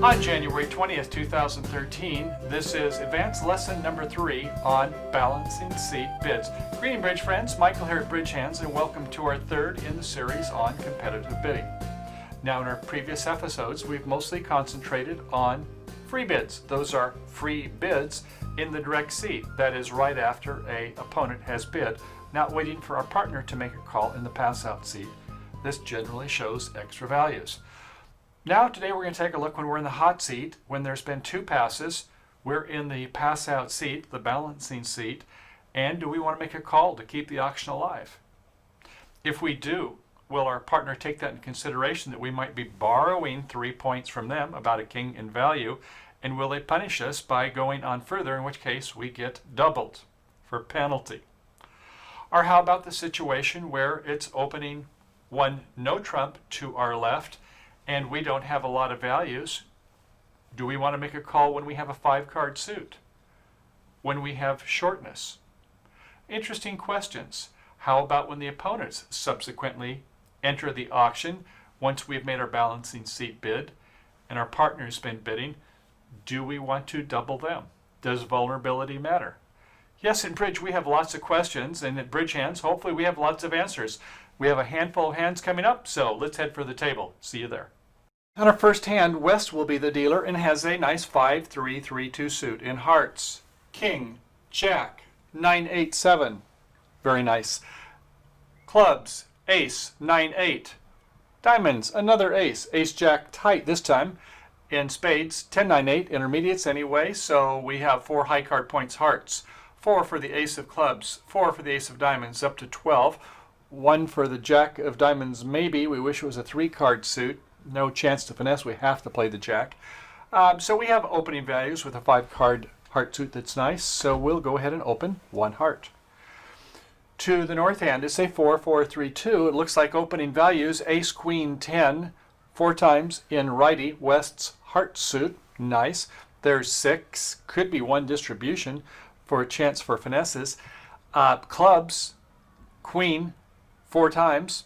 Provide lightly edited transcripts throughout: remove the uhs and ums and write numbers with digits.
On January 20th, 2013, this is advanced lesson number 3 on balancing seat bids. Greeting bridge friends, Michael here at Bridge Hands, and welcome to our third in the series on competitive bidding. Now in our previous episodes, we've mostly concentrated on free bids. Those are free bids in the direct seat, that is right after an opponent has bid, not waiting for our partner to make a call in the pass-out seat. This generally shows extra values. Now today we're going to take a look when we're in the hot seat, when there's been 2 passes, we're in the pass-out seat, the balancing seat, and do we want to make a call to keep the auction alive? If we do, will our partner take that in consideration that we might be borrowing 3 points from them, about a king in value, and will they punish us by going on further, in which case we get doubled for penalty? Or how about the situation where it's opening one no trump to our left and we don't have a lot of values? Do we want to make a call when we have a 5-card suit? When we have shortness? Interesting questions. How about when the opponents subsequently enter the auction once we've made our balancing seat bid and our partner's been bidding? Do we want to double them? Does vulnerability matter? Yes, in Bridge we have lots of questions, and at Bridge Hands hopefully we have lots of answers. We have a handful of hands coming up, so let's head for the table. See you there. On our first hand, West will be the dealer and has a nice 5-3-3-2 suit in hearts. King, Jack, 9-8-7. Very nice. Clubs, Ace, 9-8. Diamonds, another ace. Ace-Jack tight this time. In spades, 10-9-8, intermediates anyway, so we have 4 high card points hearts. 4 for the ace of clubs, 4 for the ace of diamonds, up to 12. 1 for the jack of diamonds, maybe. We wish it was a 3-card suit. No chance to finesse. We have to play the jack. So we have opening values with a 5-card heart suit that's nice. So we'll go ahead and open 1 heart. To the north hand, it's a 4-4-3-2. It looks like opening values, ace, queen, 10. 4 times in righty, West's heart suit. Nice. There's 6. Could be 1 distribution for a chance for finesses. Clubs, queen, 4 times.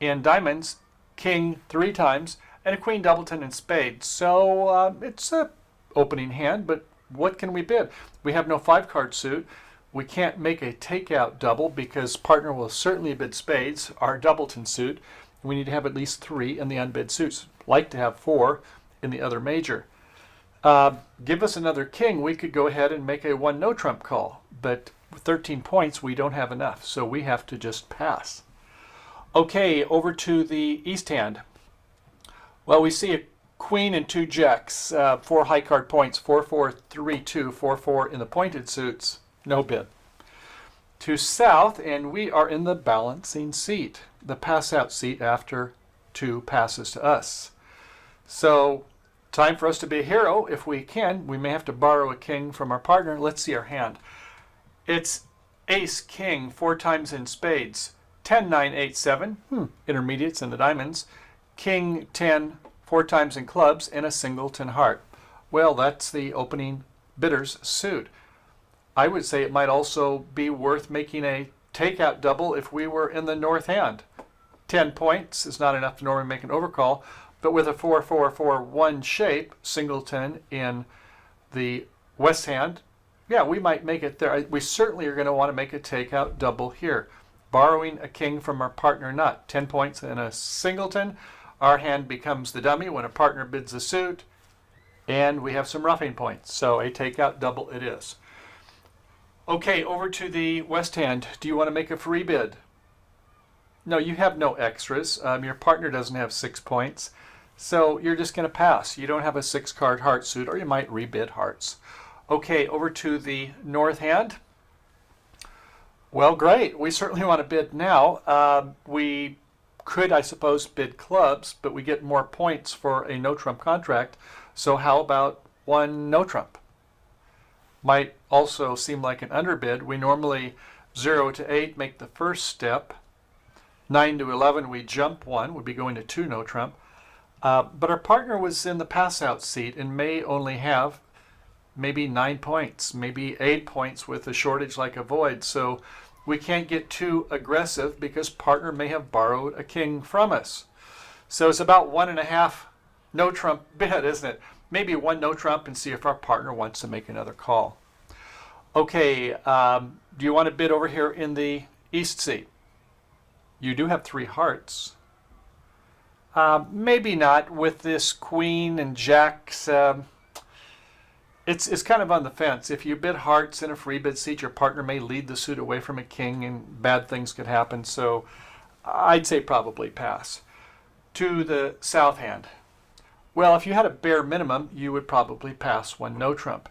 In diamonds, king 3 times, and a queen doubleton in spades. So it's a opening hand, but what can we bid? We have no 5-card suit. We can't make a takeout double because partner will certainly bid spades, our doubleton suit. We need to have at least 3 in the unbid suits. Like to have 4 in the other major. Give us another king, we could go ahead and make a 1 no trump call, but with 13 points we don't have enough, so we have to just pass. Okay, over to the east hand. Well, we see a queen and 2 jacks, 4 high card points, 4-4-3-2, 4-4 in the pointed suits, no bid. To south, and we are in the balancing seat, the pass-out seat after 2 passes to us. So, time for us to be a hero if we can. We may have to borrow a king from our partner. Let's see our hand. It's ace, king, 4 times in spades. 10-9-8-7, intermediates in the diamonds. King, 10, 4 times in clubs, and a singleton heart. Well, that's the opening bidder's suit. I would say it might also be worth making a takeout double if we were in the north hand. 10 points is not enough to normally make an overcall, but with a 4-4-4-1 shape, singleton in the west hand, yeah, we might make it there. We certainly are going to want to make a takeout double here. Borrowing a king from our partner, not 10 points and a singleton. Our hand becomes the dummy when a partner bids a suit, and we have some roughing points. So a takeout double it is. Okay, over to the west hand. Do you want to make a free bid? No, you have no extras. Your partner doesn't have 6 points. So you're just going to pass. You don't have a 6-card heart suit, or you might rebid hearts. Okay, over to the north hand. Well, great. We certainly want to bid now. We could, I suppose, bid clubs, but we get more points for a no-trump contract. So how about 1 no-trump? Might also seem like an underbid. We normally 0 to 8 make the first step. 9 to 11 we jump 1, would be going to 2 no-trump. But our partner was in the pass-out seat and may only have maybe 9 points, maybe 8 points with a shortage like a void. So we can't get too aggressive because partner may have borrowed a king from us. So it's about 1.5 no trump bid, isn't it? Maybe one no trump and see if our partner wants to make another call. Okay, do you want to bid over here in the East seat? You do have 3 hearts. Maybe not with this queen and jacks. It's kind of on the fence. If you bid hearts in a free bid seat, your partner may lead the suit away from a king and bad things could happen. So I'd say probably pass. To the south hand. Well, if you had a bare minimum, you would probably pass one no trump.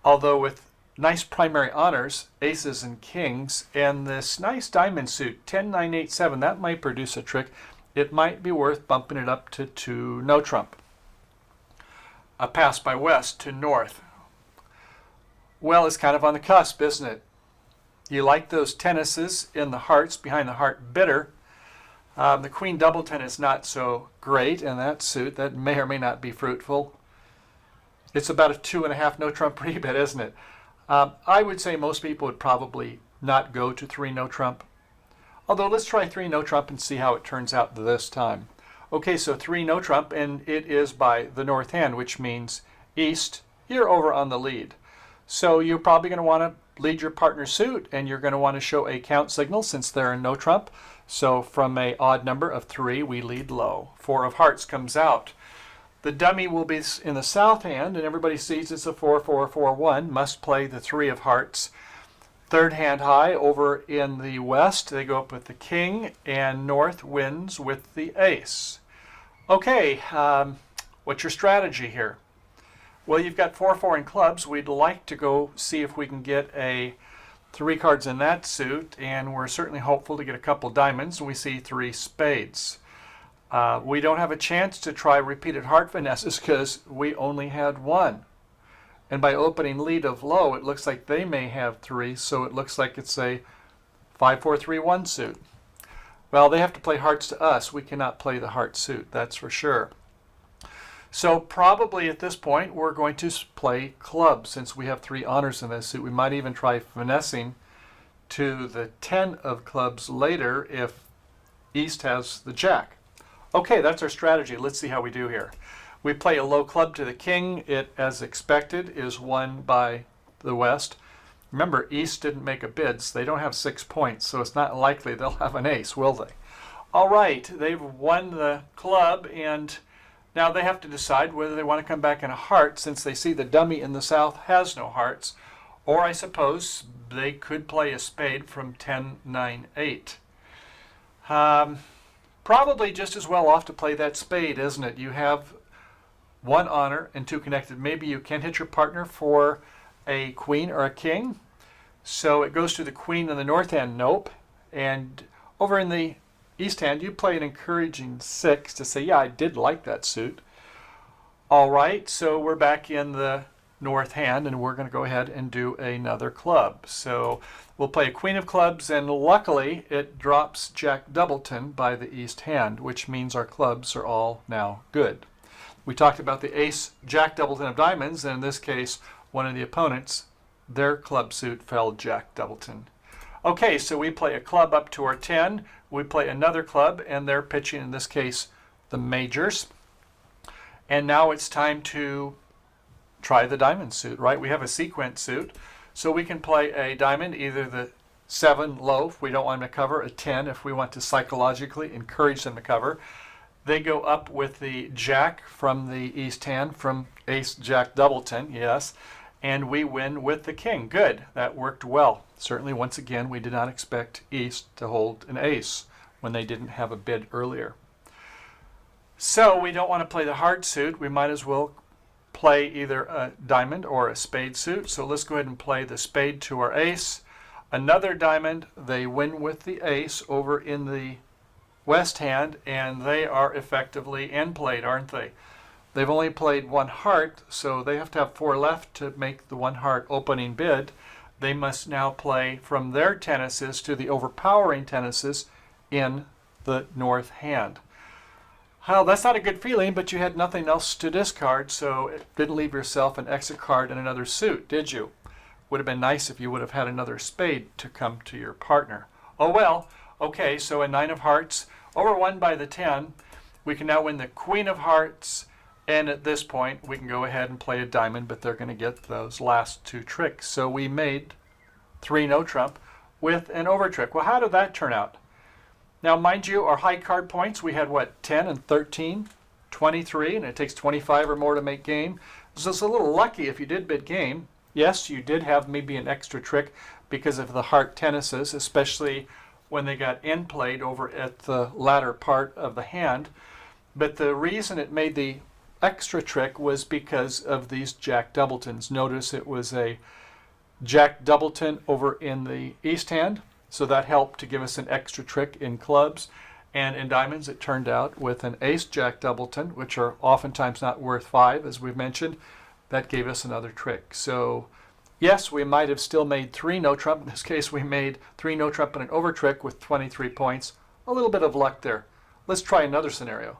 Although with nice primary honors, aces and kings, and this nice diamond suit, 10, 9, 8, 7, that might produce a trick. It might be worth bumping it up to 2 no trump. A pass by west to north. Well, it's kind of on the cusp, isn't it? You like those tennises in the hearts behind the heart bidder. The queen doubleton is not so great in that suit. That may or may not be fruitful. It's about a 2.5 no trump rebid, isn't it? I would say most people would probably not go to 3 no trump. Although let's try 3 no trump and see how it turns out this time. Okay, so 3 no trump, and it is by the north hand, which means east. You're over on the lead. So you're probably going to want to lead your partner's suit, and you're going to want to show a count signal since they're in no trump. So from an odd number of 3, we lead low. 4 of hearts comes out. The dummy will be in the south hand, and everybody sees it's a 4, 4, 4, 1. Must play the 3 of hearts. Third hand high over in the west, they go up with the king, and north wins with the ace. Okay, what's your strategy here? Well, you've got 4, 4 in clubs. We'd like to go see if we can get 3 cards in that suit, and we're certainly hopeful to get a couple diamonds. We see 3 spades. We don't have a chance to try repeated heart finesses because we only had 1. And by opening lead of low, it looks like they may have 3, so it looks like it's a 5, 4, 3, 1 suit. Well, they have to play hearts to us. We cannot play the heart suit, that's for sure. So probably at this point, we're going to play clubs since we have 3 honors in this suit. We might even try finessing to the 10 of clubs later if East has the jack. Okay, that's our strategy. Let's see how we do here. We play a low club to the king. It, as expected, is won by the West. Remember, East didn't make a bid, so they don't have 6 points, so it's not likely they'll have an ace, will they? All right, they've won the club, and now they have to decide whether they want to come back in a heart since they see the dummy in the south has no hearts, or I suppose they could play a spade from 10, 9, 8. Probably just as well off to play that spade, isn't it? You have 1 honor and 2 connected. Maybe you can hit your partner for a queen or a king. So it goes to the queen in the north hand, nope. And over in the east hand, you play an encouraging 6 to say, yeah, I did like that suit. All right, so we're back in the north hand, and we're going to go ahead and do another club. So we'll play a queen of clubs, and luckily it drops jack doubleton by the east hand, which means our clubs are all now good. We talked about the ace jack doubleton of diamonds, and in this case, one of the opponents, their club suit fell jack doubleton. Okay, so we play a club up to our 10. We play another club, and they're pitching, in this case, the majors. And now it's time to try the diamond suit, right? We have a sequence suit, so we can play a diamond, either the 7 low if we don't want them to cover, a 10 if we want to psychologically encourage them to cover. They go up with the jack from the east hand, from ace jack doubleton, yes, and we win with the king. Good, that worked well. Certainly, once again, we did not expect East to hold an ace when they didn't have a bid earlier. So we don't want to play the hard suit. We might as well play either a diamond or a spade suit. So let's go ahead and play the spade to our ace. Another diamond, they win with the ace over in the west hand, and they are effectively end played, aren't they? They've only played 1 heart, so they have to have 4 left to make the 1 heart opening bid. They must now play from their tennises to the overpowering tennises in the north hand. Well, that's not a good feeling, but you had nothing else to discard, so it didn't leave yourself an exit card and another suit, did you? Would have been nice if you would have had another spade to come to your partner. Oh well, okay, so a 9 of hearts, over 1 by the 10. We can now win the queen of hearts, And at this point, we can go ahead and play a diamond, but they're going to get those last two tricks. So we made 3 no trump with an over trick. Well, how did that turn out? Now, mind you, our high card points, we had what, 10 and 13, 23, and it takes 25 or more to make game. So it's a little lucky if you did bid game. Yes, you did have maybe an extra trick because of the heart tennises, especially when they got end played over at the latter part of the hand. But the reason it made the extra trick was because of these Jack Doubletons. Notice it was a Jack Doubleton over in the east hand, so that helped to give us an extra trick in clubs. And in diamonds, it turned out with an ace Jack Doubleton, which are oftentimes not worth 5, as we've mentioned, that gave us another trick. So yes, we might have still made 3 no trump. In this case, we made 3 no trump and an over trick with 23 points. A little bit of luck there. Let's try another scenario.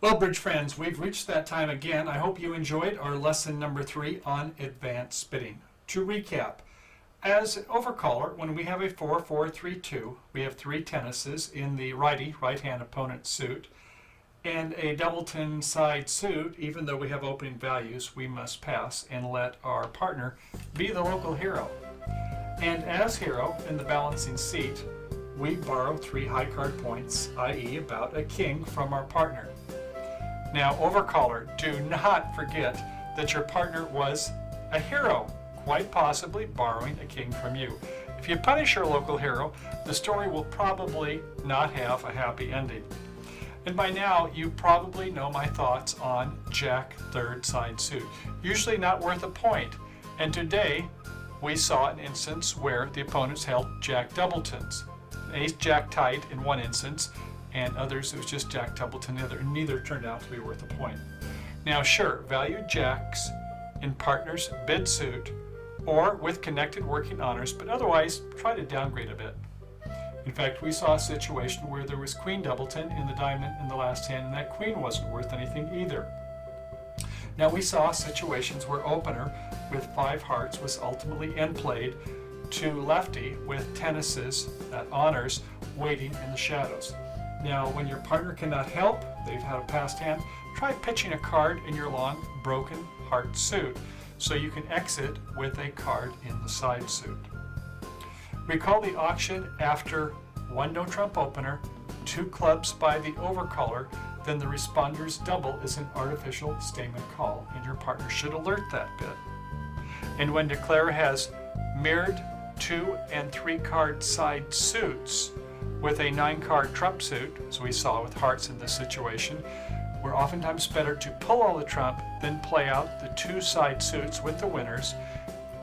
Well, bridge friends, we've reached that time again. I hope you enjoyed our lesson number 3 on advanced bidding. To recap, as an overcaller, when we have a 4-4-3-2, we have 3 tennises in the right-hand opponent's suit, and a doubleton side suit. Even though we have opening values, we must pass and let our partner be the local hero. And as hero in the balancing seat, we borrow 3 high card points, i.e. about a king, from our partner. Now, overcaller, do not forget that your partner was a hero, quite possibly borrowing a king from you. If you punish your local hero, the story will probably not have a happy ending. And by now, you probably know my thoughts on Jack third side suit. Usually not worth a point. And today, we saw an instance where the opponents held Jack Doubletons. Ace Jack tight in one instance, and others it was just Jack Doubleton the other, and neither turned out to be worth a point. Now sure, valued jacks in partner's bid suit or with connected working honors, but otherwise try to downgrade a bit. In fact, we saw a situation where there was Queen Doubleton in the diamond in the last hand, and that queen wasn't worth anything either. Now we saw situations where opener with 5 hearts was ultimately end played to lefty with tennises at honors waiting in the shadows. Now, when your partner cannot help, they've had a passed hand, try pitching a card in your long broken heart suit so you can exit with a card in the side suit. Recall the auction after 1 no trump opener, 2 clubs by the overcaller, then the responder's double is an artificial statement call, and your partner should alert that bit. And when declarer has mirrored 2 and 3 card side suits with a 9 card trump suit, as we saw with hearts in this situation, we're oftentimes better to pull all the trump than play out the 2 side suits with the winners.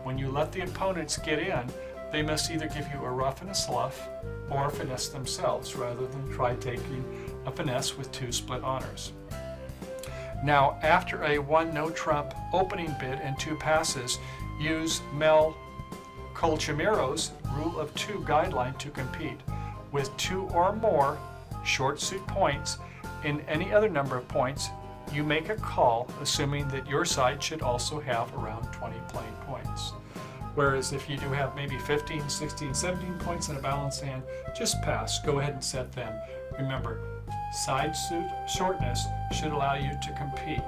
When you let the opponents get in, they must either give you a rough and a slough or finesse themselves rather than try taking a finesse with 2 split honors. Now, after a 1 no trump opening bid and 2 passes, use Mel Colchamiro's rule of 2 guideline to compete. With 2 or more short suit points in any other number of points, you make a call assuming that your side should also have around 20 playing points. Whereas if you do have maybe 15, 16, 17 points in a balanced hand, just pass. Go ahead and set them. Remember, side suit shortness should allow you to compete.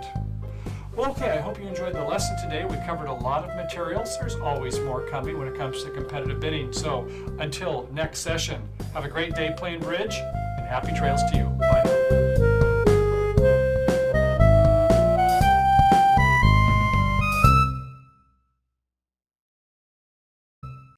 Well, okay, I hope you enjoyed the lesson today. We covered a lot of materials. There's always more coming when it comes to competitive bidding. So until next session, have a great day playing bridge, and happy trails to you. Bye.